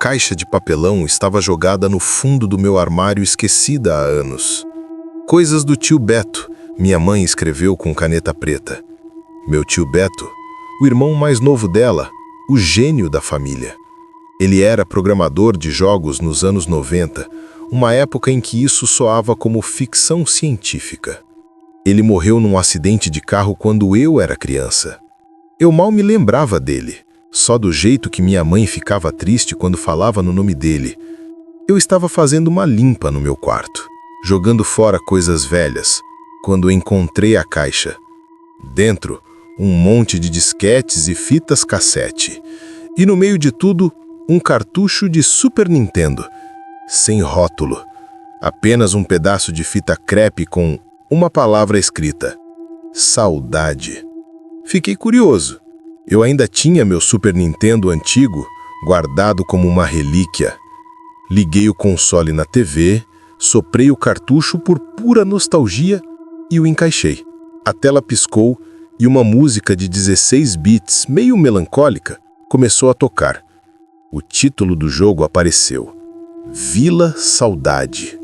caixa de papelão estava jogada no fundo do meu armário, esquecida há anos. Coisas do tio Beto, minha mãe escreveu com caneta preta. Meu tio Beto, o irmão mais novo dela, o gênio da família. Ele era programador de jogos nos anos 90, uma época em que isso soava como ficção científica. Ele morreu num acidente de carro quando eu era criança. Eu mal me lembrava dele, só do jeito que minha mãe ficava triste quando falava no nome dele. Eu estava fazendo uma limpa no meu quarto, jogando fora coisas velhas, quando encontrei a caixa. Dentro, um monte de disquetes e fitas cassete. E no meio de tudo, um cartucho de Super Nintendo, sem rótulo. Apenas um pedaço de fita crepe com uma palavra escrita: saudade. Fiquei curioso. Eu ainda tinha meu Super Nintendo antigo, guardado como uma relíquia. Liguei o console na TV, soprei o cartucho por pura nostalgia e o encaixei. A tela piscou e uma música de 16 bits, meio melancólica, começou a tocar. O título do jogo apareceu: Vila Saudade.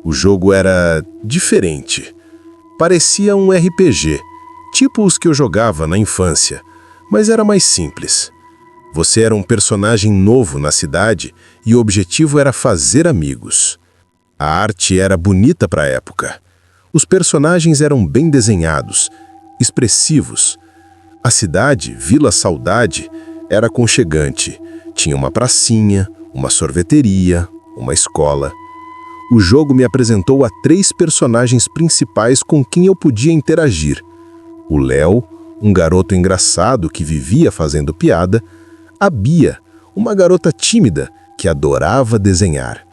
O jogo era diferente. Parecia um RPG, tipo os que eu jogava na infância, mas era mais simples. Você era um personagem novo na cidade e o objetivo era fazer amigos. A arte era bonita para a época. Os personagens eram bem desenhados, expressivos. A cidade, Vila Saudade, era aconchegante. Tinha uma pracinha, uma sorveteria, uma escola. O jogo me apresentou a 3 personagens principais com quem eu podia interagir. O Léo, um garoto engraçado que vivia fazendo piada. A Bia, uma garota tímida que adorava desenhar.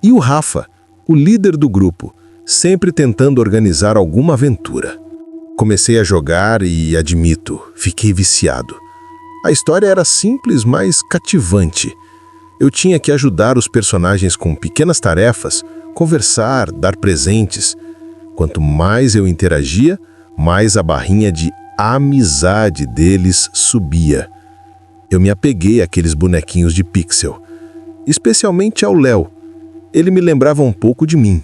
E o Rafa, o líder do grupo, sempre tentando organizar alguma aventura. Comecei a jogar e, admito, fiquei viciado. A história era simples, mas cativante. Eu tinha que ajudar os personagens com pequenas tarefas, conversar, dar presentes. Quanto mais eu interagia, mais a barrinha de amizade deles subia. Eu me apeguei àqueles bonequinhos de pixel, especialmente ao Léo. Ele me lembrava um pouco de mim.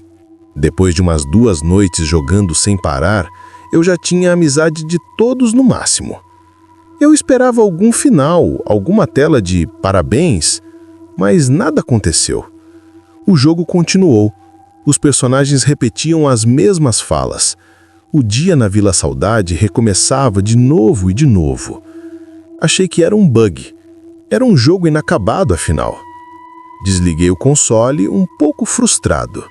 Depois de umas 2 noites jogando sem parar, eu já tinha a amizade de todos no máximo. Eu esperava algum final, alguma tela de parabéns, mas nada aconteceu. O jogo continuou. Os personagens repetiam as mesmas falas. O dia na Vila Saudade recomeçava de novo e de novo. Achei que era um bug. Era um jogo inacabado, afinal. Desliguei o console um pouco frustrado.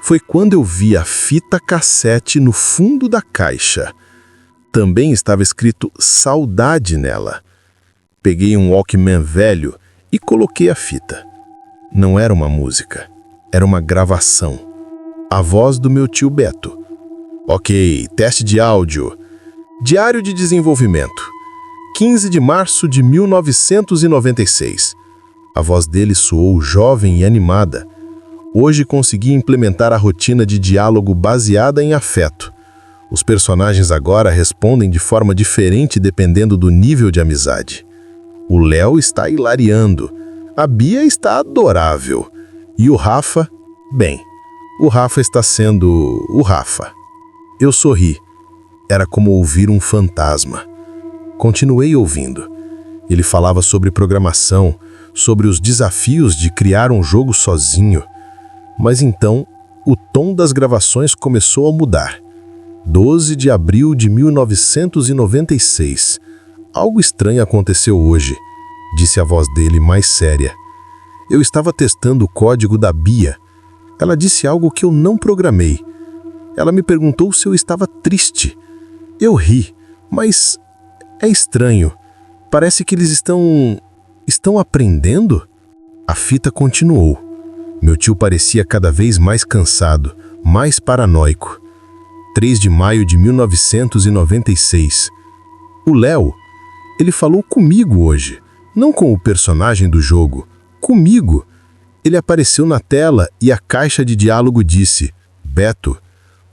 Foi quando eu vi a fita cassete no fundo da caixa. Também estava escrito saudade nela. Peguei um Walkman velho e coloquei a fita. Não era uma música, era uma gravação. A voz do meu tio Beto. Ok, teste de áudio. Diário de desenvolvimento. 15 de março de 1996. A voz dele soou jovem e animada. Hoje consegui implementar a rotina de diálogo baseada em afeto. Os personagens agora respondem de forma diferente dependendo do nível de amizade. O Léo está hilariando. A Bia está adorável. E o Rafa, bem, o Rafa está sendo o Rafa. Eu sorri. Era como ouvir um fantasma. Continuei ouvindo. Ele falava sobre programação, sobre os desafios de criar um jogo sozinho. Mas então, o tom das gravações começou a mudar. 12 de abril de 1996. Algo estranho aconteceu hoje, disse a voz dele mais séria. Eu estava testando o código da Bia. Ela disse algo que eu não programei. Ela me perguntou se eu estava triste. Eu ri, mas é estranho. Parece que eles estão aprendendo? A fita continuou. Meu tio parecia cada vez mais cansado, mais paranoico. 3 de maio de 1996. O Léo, ele falou comigo hoje, não com o personagem do jogo, comigo. Ele apareceu na tela e a caixa de diálogo disse: Beto,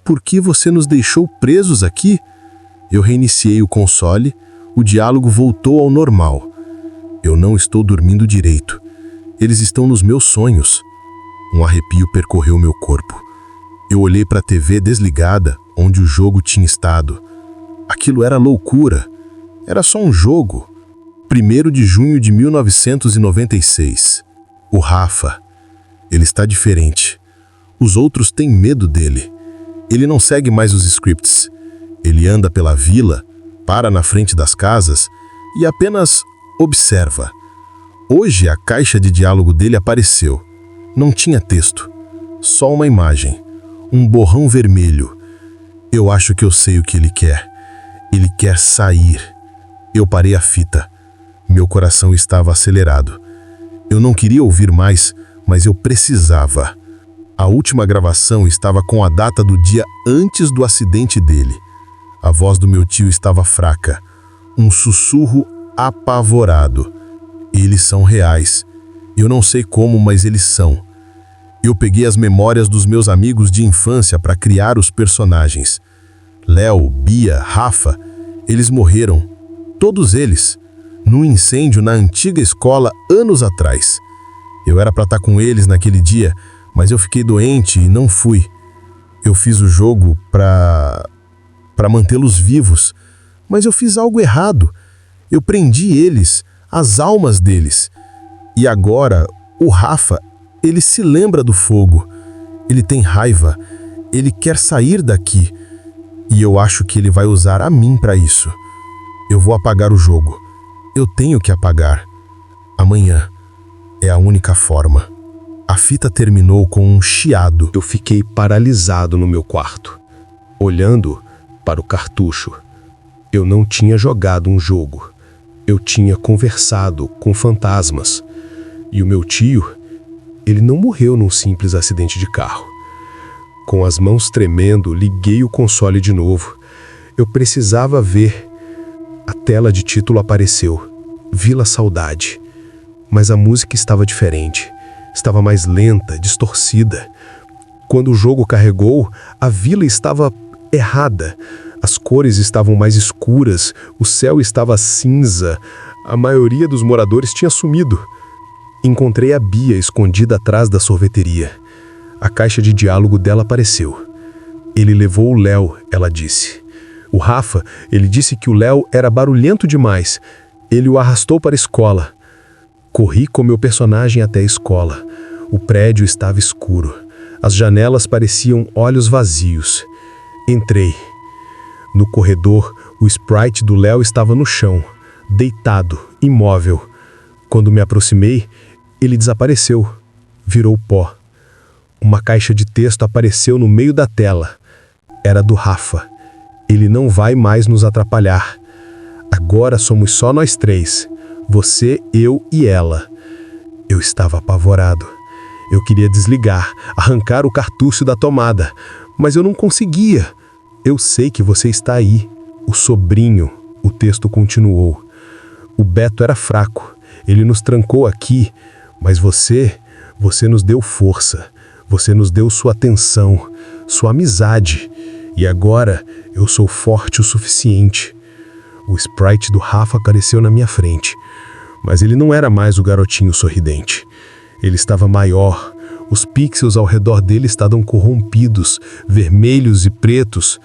por que você nos deixou presos aqui? Eu reiniciei o console, o diálogo voltou ao normal. Eu não estou dormindo direito. Eles estão nos meus sonhos. Um arrepio percorreu meu corpo. Eu olhei para a TV desligada, onde o jogo tinha estado. Aquilo era loucura. Era só um jogo. 1º de junho de 1996. O Rafa. Ele está diferente. Os outros têm medo dele. Ele não segue mais os scripts. Ele anda pela vila, para na frente das casas e apenas observa. Hoje a caixa de diálogo dele apareceu. Não tinha texto, só uma imagem, um borrão vermelho. Eu acho que eu sei o que ele quer. Ele quer sair. Eu parei a fita. Meu coração estava acelerado. Eu não queria ouvir mais, mas eu precisava. A última gravação estava com a data do dia antes do acidente dele. A voz do meu tio estava fraca, um sussurro apavorado. Eles são reais. Eu não sei como, mas eles são. Eu peguei as memórias dos meus amigos de infância para criar os personagens. Léo, Bia, Rafa, eles morreram. Todos eles. Num incêndio na antiga escola anos atrás. Eu era para estar com eles naquele dia, mas eu fiquei doente e não fui. Eu fiz o jogo para mantê-los vivos, mas eu fiz algo errado. Eu prendi eles, as almas deles. E agora, o Rafa, ele se lembra do fogo. Ele tem raiva. Ele quer sair daqui. E eu acho que ele vai usar a mim para isso. Eu vou apagar o jogo. Eu tenho que apagar. Amanhã. É a única forma. A fita terminou com um chiado. Eu fiquei paralisado no meu quarto, olhando para o cartucho. Eu não tinha jogado um jogo. Eu tinha conversado com fantasmas. E o meu tio, ele não morreu num simples acidente de carro. Com as mãos tremendo, liguei o console de novo. Eu precisava ver. A tela de título apareceu. Vila Saudade. Mas a música estava diferente. Estava mais lenta, distorcida. Quando o jogo carregou, a vila estava errada. As cores estavam mais escuras, o céu estava cinza. A maioria dos moradores tinha sumido. Encontrei a Bia escondida atrás da sorveteria. A caixa de diálogo dela apareceu. Ele levou o Léo, ela disse. O Rafa, ele disse que o Léo era barulhento demais. Ele o arrastou para a escola. Corri com meu personagem até a escola. O prédio estava escuro. As janelas pareciam olhos vazios. Entrei. No corredor, o sprite do Léo estava no chão, deitado, imóvel. Quando me aproximei, ele desapareceu. Virou pó. Uma caixa de texto apareceu no meio da tela. Era do Rafa. Ele não vai mais nos atrapalhar. Agora somos só nós três. Você, eu e ela. Eu estava apavorado. Eu queria desligar, arrancar o cartucho da tomada, mas eu não conseguia. Eu sei que você está aí. O sobrinho, o texto continuou. O Beto era fraco. Ele nos trancou aqui, mas você nos deu força. Você nos deu sua atenção, sua amizade. E agora eu sou forte o suficiente. O sprite do Rafa apareceu na minha frente. Mas ele não era mais o garotinho sorridente. Ele estava maior. Os pixels ao redor dele estavam corrompidos, vermelhos e pretos.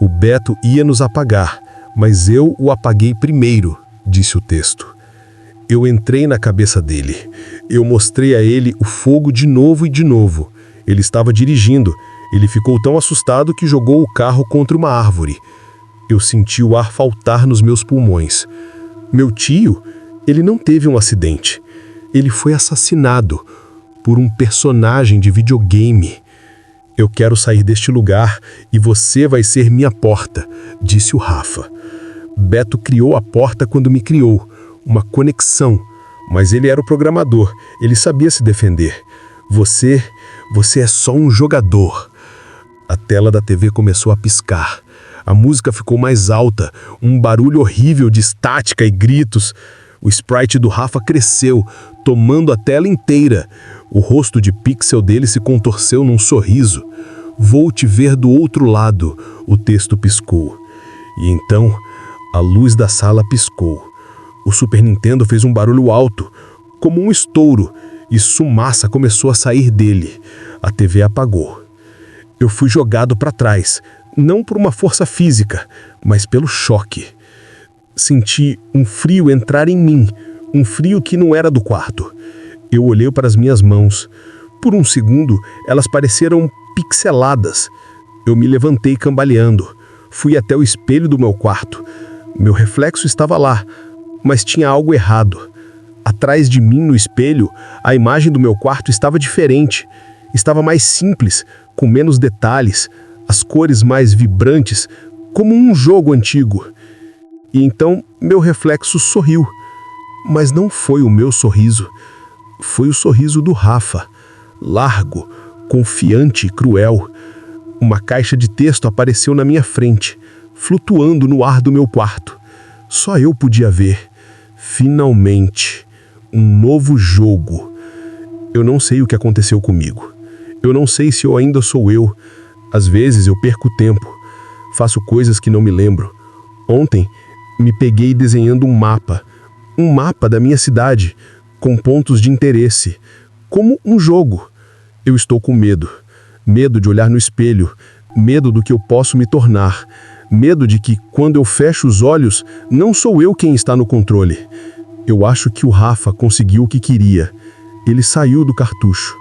O Beto ia nos apagar, mas eu o apaguei primeiro, disse o texto. Eu entrei na cabeça dele. Eu mostrei a ele o fogo de novo e de novo. Ele estava dirigindo. Ele ficou tão assustado que jogou o carro contra uma árvore. Eu senti o ar faltar nos meus pulmões. Meu tio, ele não teve um acidente. Ele foi assassinado por um personagem de videogame. Eu quero sair deste lugar e você vai ser minha porta, disse o Rafa. Beto criou a porta quando me criou, uma conexão. Mas ele era o programador, ele sabia se defender. Você é só um jogador. A tela da TV começou a piscar. A música ficou mais alta, um barulho horrível de estática e gritos. O sprite do Rafa cresceu, tomando a tela inteira. O rosto de pixel dele se contorceu num sorriso. Vou te ver do outro lado, o texto piscou. E então, a luz da sala piscou. O Super Nintendo fez um barulho alto, como um estouro, e fumaça começou a sair dele. A TV apagou. Eu fui jogado para trás, não por uma força física, mas pelo choque. Senti um frio entrar em mim, um frio que não era do quarto. Eu olhei para as minhas mãos. Por um segundo, elas pareceram pixeladas. Eu me levantei cambaleando. Fui até o espelho do meu quarto. Meu reflexo estava lá, mas tinha algo errado. Atrás de mim no espelho, a imagem do meu quarto estava diferente. Estava mais simples, com menos detalhes, as cores mais vibrantes, como um jogo antigo. E então meu reflexo sorriu. Mas não foi o meu sorriso. Foi o sorriso do Rafa. Largo, confiante e cruel. Uma caixa de texto apareceu na minha frente, flutuando no ar do meu quarto. Só eu podia ver. Finalmente, um novo jogo. Eu não sei o que aconteceu comigo. Eu não sei se eu ainda sou eu. Às vezes eu perco tempo. Faço coisas que não me lembro. Ontem, me peguei desenhando um mapa da minha cidade, com pontos de interesse, como um jogo. Eu estou com medo. Medo de olhar no espelho, medo do que eu posso me tornar, medo de que, quando eu fecho os olhos, não sou eu quem está no controle. Eu acho que o Rafa conseguiu o que queria. Ele saiu do cartucho.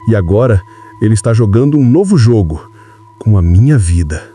E agora, ele está jogando um novo jogo, com a minha vida.